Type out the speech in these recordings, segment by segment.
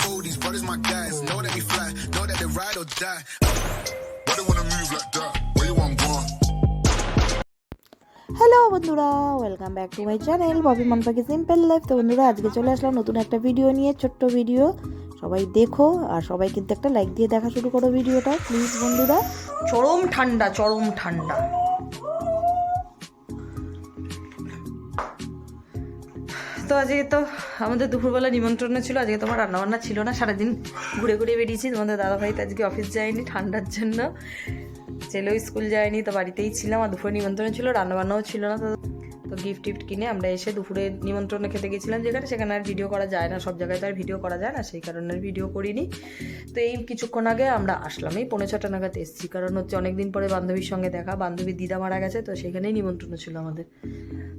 fool, these brothers my guys. Know that we fly, know that they ride or die. Why they wanna move like that? Where you want going? Hello বন্ধুরা, welcome back to my channel Bobby মাম্পাকে simple life. তো বন্ধুরা, আজকে চলে আসলাম নতুন একটা video নিয়ে, ছোট্ট ভিডিও। সবাই দেখো আর সবাই কিন্তু একটা লাইক দিয়ে দেখা শুরু করো ভিডিওটা প্লিজ বন্ধুরা। চরম ঠান্ডা, চরম ঠান্ডা। তো আজকে তো আমাদের দুপুরবেলা নিমন্ত্রণ ছিল। আজকে তোমার রান্নাবান্না ছিল না, সারাদিন ঘুরে ঘুরে বেরিয়েছি। তোমাদের দাদাভাই তো আজকে অফিস যায়নি ঠান্ডার জন্য, ছেলেও স্কুল যায়নি, তো বাড়িতেই ছিলাম। আর দুপুরে নিমন্ত্রণ ছিল, রান্নাবান্নাও ছিল না। তো গিফট টিফট কিনে আমরা এসে দুপুরে নিমন্ত্রণে খেতে গেছিলাম যেখানে, সেখানে আর ভিডিও করা যায় না, সব জায়গায় তো আর ভিডিও করা যায় না, সেই কারণে আর ভিডিও করিনি। তো এই কিছুক্ষণ আগে আমরা আসলাম, এই 5:45 নাগাদ এসেছি। কারণ হচ্ছে অনেকদিন পরে বান্ধবীর সঙ্গে দেখা, বান্ধবীর দিদা মারা গেছে, তো সেখানেই নিমন্ত্রণ ছিল আমাদের।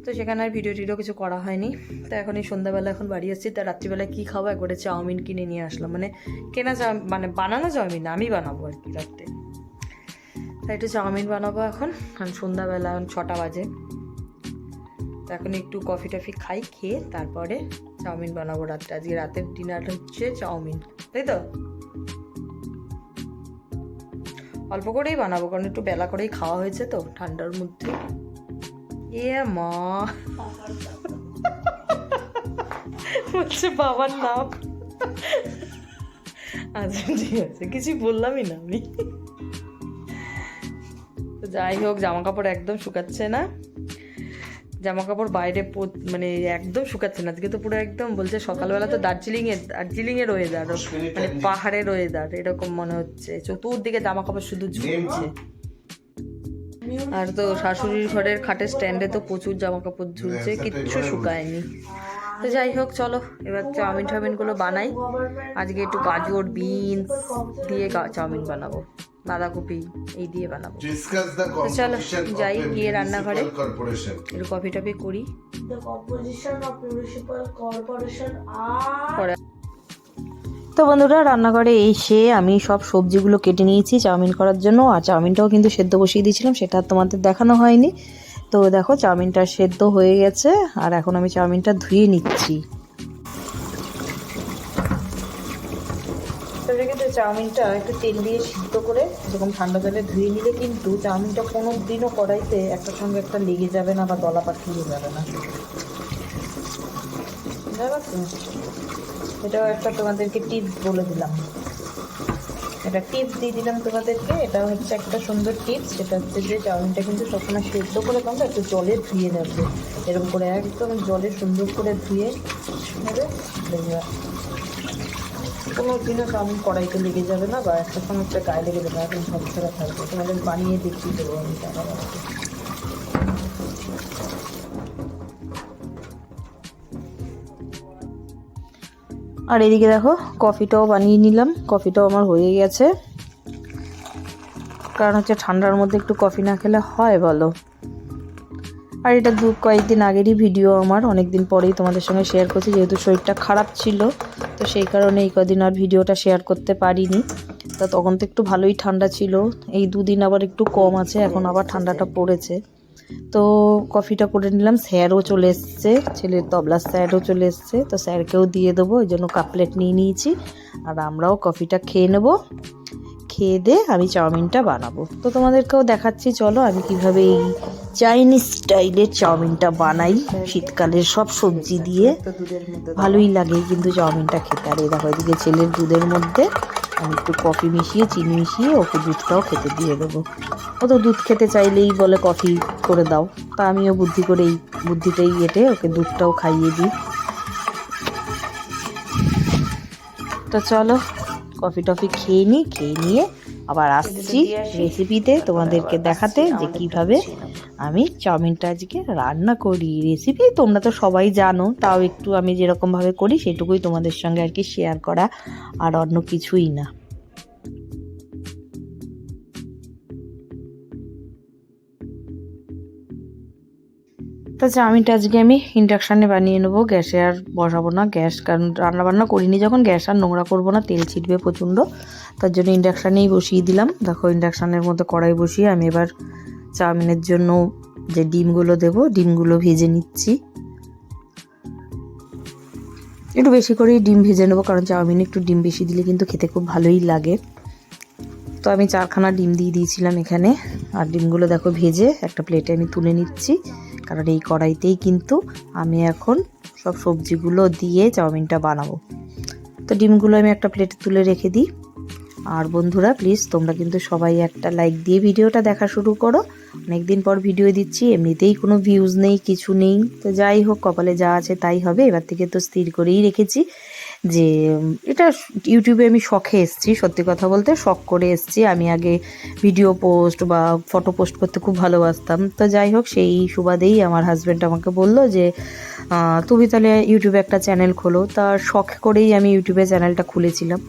তো সেখানে আর ভিডিও টিডিও কিছু করা হয়নি। তো এখন এই সন্ধ্যাবেলা এখন বাড়ি আসছি। তা রাত্রিবেলায় কী খাবো, একবারে চাউমিন কিনে নিয়ে আসলাম। মানে কেনা মানে বানানো চাউমিন না, আমি বানাবো আর কি রাত্রে। তাই একটু চাউমিন বানাবো এখন, কারণ সন্ধ্যাবেলা 6টা বাজে। তো এখন একটু কফি টফি খাই, খেয়ে তারপরে চাউমিন বানাবো রাত্রে। আজকে রাতের ডিনার হচ্ছে চাউমিন, তাই তো অল্প করেই বানাবো, কারণ একটু বেলা করেই খাওয়া হয়েছে তো ঠান্ডার মধ্যে। এ মা হচ্ছে বাবার নাম। আচ্ছা ঠিক আছে, কিছু বললামই না আমি। তো যাই হোক, জামা কাপড় একদম শুকাচ্ছে না, জামা কাপড় বাইরে মানে একদম শুকাচ্ছে না। আজকে তো পুরো একদম বলছে সকালবেলা তো দার্জিলিংয়ের ওয়েদার, মানে পাহাড়ের ওয়েদার এরকম মনে হচ্ছে। চতুর্দিকে জামা কাপড় শুধু ঝুলছে। আর তো শাশুড়ির ঘরের খাটের স্ট্যান্ডে তো প্রচুর জামা কাপড় ঝুলছে, কিচ্ছু শুকায়নি। তো যাই হোক, চলো এবার চাউমিন টাউমিনগুলো বানাই। আজকে একটু গাজর বিনস দিয়ে চাউমিন বানাবো, বাঁধাকপি এই দিয়ে বানাবো। তো চলো যাই, গিয়ে রান্নাঘরে একটু কফি টফি করি। তো বন্ধুরা, রান্নাঘরে এসে আমি সব সবজিগুলো কেটে নিয়েছি চাউমিন করার জন্য। আর চাউমিনটাও কিন্তু সেদ্ধ বসিয়ে দিয়েছিলাম, সেটা তোমাদের দেখানো হয়নি। তো দেখো চাউমিনটা সেদ্ধ হয়ে গেছে, আর এখন আমি চাউমিনটা ধুয়ে নিচ্ছি। কিন্তু চাউমিনটা একটু তেল দিয়ে সিদ্ধ করে এরকম ঠান্ডা জলে ধুয়ে নিলে কিন্তু চাউমিনটা কোনো দিনও কড়াইতে একটার সঙ্গে একটা লেগে যাবে না বা দলা পাঠিয়ে যাবে না, বুঝতে পারছো? এটাও একটা তোমাদেরকে টিপস বলে দিলাম, এটা টিপস দিয়ে দিলাম তোমাদেরকে। এটা হচ্ছে একটা সুন্দর টিপস, সেটা হচ্ছে যে চাউমিনটা কিন্তু সবসময় সেদ্ধ করে তোমরা একটু জলে ধুয়ে নেবে, এরকম করে একদম জলে সুন্দর করে ধুয়ে নেবে। কোনো দিনও চাউমিন কড়াইতে লেগে যাবে না বা একটা সময় একটা গায়ে লেগে যাবে, এখন ঝরঝরা থাকবে। তোমাদের বানিয়ে দেখিয়ে দেবো আমি টাকা। আর এদিকে দেখো কফিটাও বানিয়ে নিলাম, কফিটাও আমার হয়ে গেছে। কারণ হচ্ছে ঠান্ডার মধ্যে একটু কফি না খেলে হয় বলো? আর এটা কয়েকদিন আগেরই ভিডিও, আমার অনেক দিন পরেই তোমাদের সঙ্গে শেয়ার করছি, যেহেতু শরীরটা খারাপ ছিল তো সেই কারণে এই কদিন আর ভিডিওটা শেয়ার করতে পারিনি। তো তখন তো একটু ভালোই ঠান্ডা ছিল, এই দুদিন আবার একটু কম আছে, এখন আবার ঠান্ডাটা পড়েছে। তো কফিটা করে নিলাম, স্যারও চলে এসছে, ছেলের তবলার স্যারও চলে এসছে, তো স্যারকেও দিয়ে দেবো, ওই জন্য কাপ প্লেট নিয়ে নিয়েছি। আর আমরাও কফিটা খেয়ে নেবো, খেয়ে দিয়ে আমি চাউমিনটা বানাবো। তো তোমাদেরকেও দেখাচ্ছি, চলো আমি কিভাবে এই চাইনিজ স্টাইলের চাউমিনটা বানাই, শীতকালের সব সবজি দিয়ে। ভালোই লাগে কিন্তু চাউমিনটা খেতে। আর এই দেখো এদিকে ছেলের দুধের মধ্যে আমি একটু কফি মিশিয়ে চিনি মিশিয়ে ওকে দুধটাও খেতে দিয়ে দেবো। ও তো দুধ খেতে চাইলেই বলে কফি করে দাও, তা আমিও বুদ্ধিতেই এঁটে ওকে দুধটাও খাইয়ে দিই। তো চলো কফি টফি খেয়ে নিয়ে আবার আসছি রেসিপিতে তোমাদেরকে দেখাতে, যে কিভাবে আমি চাউমিনটা আজকে রান্না করি। রেসিপি তোমরা তো সবাই জানো, তাও একটু আমি যেরকমভাবে করি সেটুকুই তোমাদের সঙ্গে আর কি শেয়ার করা, আর অন্য কিছুই না। তো চাউমিনটা আজকে আমি ইন্ডাকশানে বানিয়ে নেবো, গ্যাসে আর বসাবো না। গ্যাস কারণ রান্নাবান্না করিনি যখন, গ্যাস আর নোংরা করবো না, তেল ছিটবে প্রচণ্ড, তার জন্য ইন্ডাকশানেই বসিয়ে দিলাম। দেখো ইন্ডাকশানের মধ্যে কড়াই বসিয়ে আমি এবার চাউমিনের জন্য যে ডিমগুলো দেবো, ডিমগুলো ভেজে নিচ্ছি। একটু বেশি করেই ডিম ভেজে নেবো, কারণ চাউমিনে একটু ডিম বেশি দিলে কিন্তু খেতে খুব ভালোই লাগে। তো আমি 4খানা ডিম দিয়ে দিয়েছিলাম এখানে, আর ডিমগুলো দেখো ভেজে একটা প্লেটে আমি তুলে নিচ্ছি, কারণ এই কড়াইতেই কিন্তু আমি এখন সব সবজিগুলো দিয়ে চাউমিনটা বানাবো। তো ডিমগুলো আমি একটা প্লেটে তুলে রেখে দিই। আর বন্ধুরা প্লিজ তোমরা কিন্তু সবাই একটা লাইক দিয়ে ভিডিওটা দেখা শুরু করো। অনেকদিন পর ভিডিও দিচ্ছি, এমনিতেই কোনো ভিউজ নেই, কিছু নেই। তো যাই হোক, কপালে যা আছে তাই হবে। এবার থেকে তো স্থির করেই রেখেছি যে এটা ইউটিউবে আমি শখে এসেছি, সত্যি কথা বলতে শখ করে এসেছি। আমি আগে ভিডিও পোস্ট বা ফটো পোস্ট করতে খুব ভালোবাসতাম। তো যাই হোক, সেই সুবাদেই আমার হাজব্যান্ড আমাকে বললো যে তুমি তাহলে ইউটিউবে একটা চ্যানেল খোলো। তা শখ করেই আমি ইউটিউবে চ্যানেলটা খুলেছিলাম।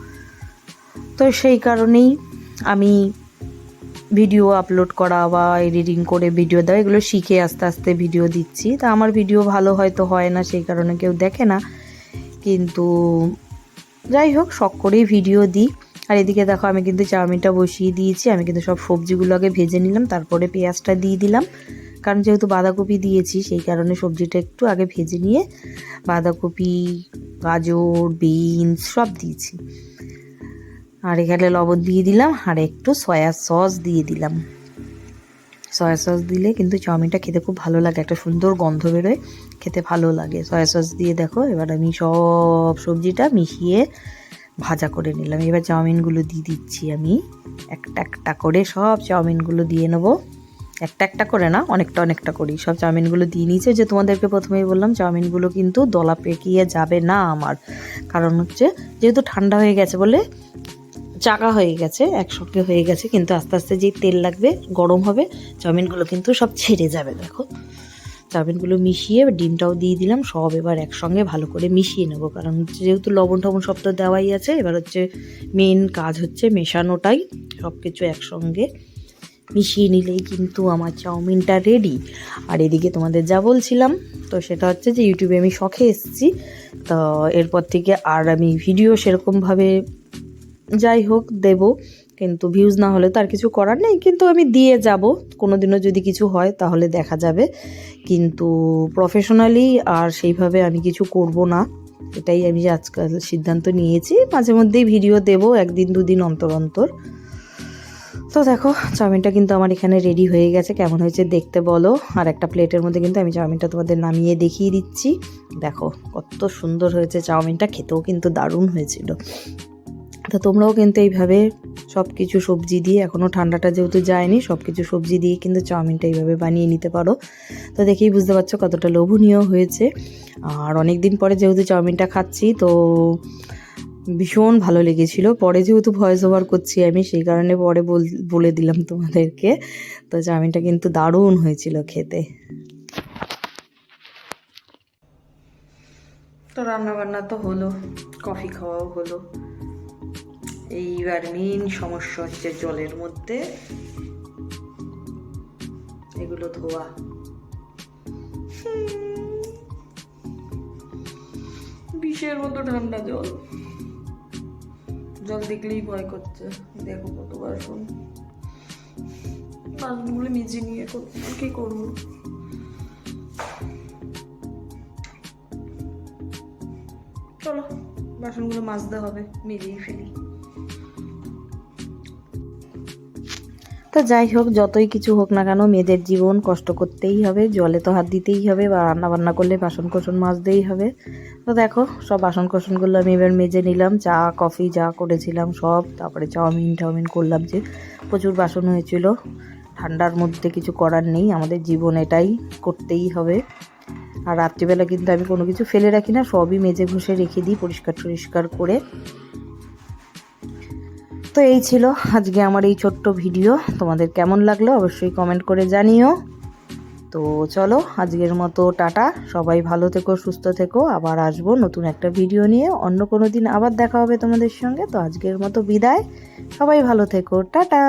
তো সেই কারণেই আমি ভিডিও আপলোড করা বা এডিটিং করে ভিডিও দেওয়া এগুলো শিখে আস্তে আস্তে ভিডিও দিচ্ছি। তা আমার ভিডিও ভালো হয়তো হয় না, সেই কারণে কেউ দেখে না, কিন্তু যাই হোক শখ করেই ভিডিও দিই। আর এদিকে দেখো আমি কিন্তু চাউমিনটা বসিয়ে দিয়েছি। আমি কিন্তু সব সবজিগুলো আগে ভেজে নিলাম, তারপরে পেঁয়াজটা দিয়ে দিলাম, কারণ যেহেতু বাঁধাকপি দিয়েছি সেই কারণে সবজিটা একটু আগে ভেজে নিয়ে বাঁধাকপি, গাজর, বিনস সব দিয়েছি। আর এখানে লবণ দিয়ে দিলাম, আর একটু সয়া সস দিয়ে দিলাম। সয়া সস দিলে কিন্তু চাউমিনটা খেতে খুব ভালো লাগে, একটা সুন্দর গন্ধ বেরোয়, খেতে ভালো লাগে সয়া সস দিয়ে। দেখো এবার আমি সব সবজিটা মিশিয়ে ভাজা করে নিলাম। এবার চাউমিনগুলো দিয়ে দিচ্ছি আমি একটা একটা করে, সব চাউমিনগুলো দিয়ে নেবো। একটা একটা করে না, অনেকটা অনেকটা করি সব চাউমিনগুলো দিয়ে নিয়েছে। যে তোমাদেরকে প্রথমেই বললাম চাউমিনগুলো কিন্তু দলা পেকিয়ে যাবে না আমার, কারণ হচ্ছে যেহেতু ঠান্ডা হয়ে গেছে বলে চাকা হয়ে গেছে, একসঙ্গে হয়ে গেছে, কিন্তু আস্তে আস্তে যেই তেল লাগবে, গরম হবে, চাউমিনগুলো কিন্তু সব ছেড়ে যাবে। দেখো চাউমিনগুলো মিশিয়ে ডিমটাও দিয়ে দিলাম, সব এবার একসঙ্গে ভালো করে মিশিয়ে নেব, কারণ যেহেতু লবণ টবণ সব তো দেওয়াই আছে। এবার হচ্ছে মেন কাজ হচ্ছে মেশানোটাই, সব কিছু একসঙ্গে মিশিয়ে নিলেই কিন্তু আমার চাউমিনটা রেডি। আর এদিকে তোমাদের যা বলছিলাম, তো সেটা হচ্ছে যে ইউটিউবে আমি শখে এসেছি, তো এরপর থেকে আর আমি ভিডিও সেরকমভাবে যাই হোক দেব, কিন্তু ভিউজ না হলে তো আর কিছু করার নেই, কিন্তু আমি দিয়ে যাব, কোনো দিনও যদি কিছু হয় তাহলে দেখা যাবে, কিন্তু প্রফেশনালি আর সেইভাবে আমি কিছু করব না, এটাই আমি আজকাল সিদ্ধান্ত নিয়েছি। মাঝে মধ্যেই ভিডিও দেব, একদিন দুদিন অন্তর অন্তর। তো দেখো চাউমিনটা কিন্তু আমার এখানে রেডি হয়ে গেছে, কেমন হয়েছে দেখতে বলো। আর একটা প্লেটের মধ্যে কিন্তু আমি চাউমিনটা তোমাদের নামিয়ে দেখিয়ে দিচ্ছি। দেখো কত সুন্দর হয়েছে চাউমিনটা, খেতেও কিন্তু দারুণ হয়েছিল। তো তোমরাও কিন্তু এইভাবে সব কিছু সবজি দিয়ে, এখনও ঠান্ডাটা যেহেতু যায়নি, সব কিছু সবজি দিয়ে কিন্তু চাউমিনটা এইভাবে বানিয়ে নিতে পারো। তো দেখেই বুঝতে পারছো কতটা লোভনীয় হয়েছে। আর অনেক দিন পরে যেহেতু চাউমিনটা খাচ্ছি, তো ভীষণ ভালো লেগেছিল। পরে যেহেতু ভয়েস ওভার করছি আমি, সেই কারণে পরে বলে দিলাম তোমাদেরকে। তো চাউমিনটা কিন্তু দারুণ হয়েছিল খেতে। তো রান্নাবান্না তো হলো, কফি খাওয়াও হলো। এইবার মেন সমস্যা হচ্ছে জলের মধ্যে এগুলো ধোয়া। বিষের মতো ঠান্ডা জল, জল দেখলেই ভয় করছে। দেখো কত বাসন, বাসনগুলো মেজে নিয়ে কি করবো। চলো বাসনগুলো মাজতে হবে, মেজেই ফেলি। তো যাই হোক, যতই কিছু হোক না কেন, মেয়েদের জীবন, কষ্ট করতেই হবে, জলে তো হাত দিতেই হবে, বা রান্না বান্না করলে বাসন কোসন মাজতেই হবে। তো দেখো সব বাসন কোসনগুলো আমি এবার মেজে নিলাম, চা কফি যা করেছিলাম সব, তারপরে চাউমিন করলাম, যে প্রচুর বাসন হয়েছিল। ঠান্ডার মধ্যে কিছু করার নেই, আমাদের জীবন এটাই, করতেই হবে। আর রাত্রিবেলা কিন্তু আমি কোনো কিছু ফেলে রাখি না, সবই মেজে ঘষে রেখে দিই পরিষ্কার করে। তো এই ছিল আজকে আমার এই ছোট্ট ভিডিও, তোমাদের কেমন লাগলো অবশ্যই কমেন্ট করে জানিও। তো চলো আজকের মতো টাটা, সবাই ভালো থেকো, সুস্থ থেকো, আবার আসবো নতুন একটা ভিডিও নিয়ে, অন্য কোনো দিন আবার দেখা হবে তোমাদের সঙ্গে। তো আজকের মতো বিদায়, সবাই ভালো থেকো, টাটা।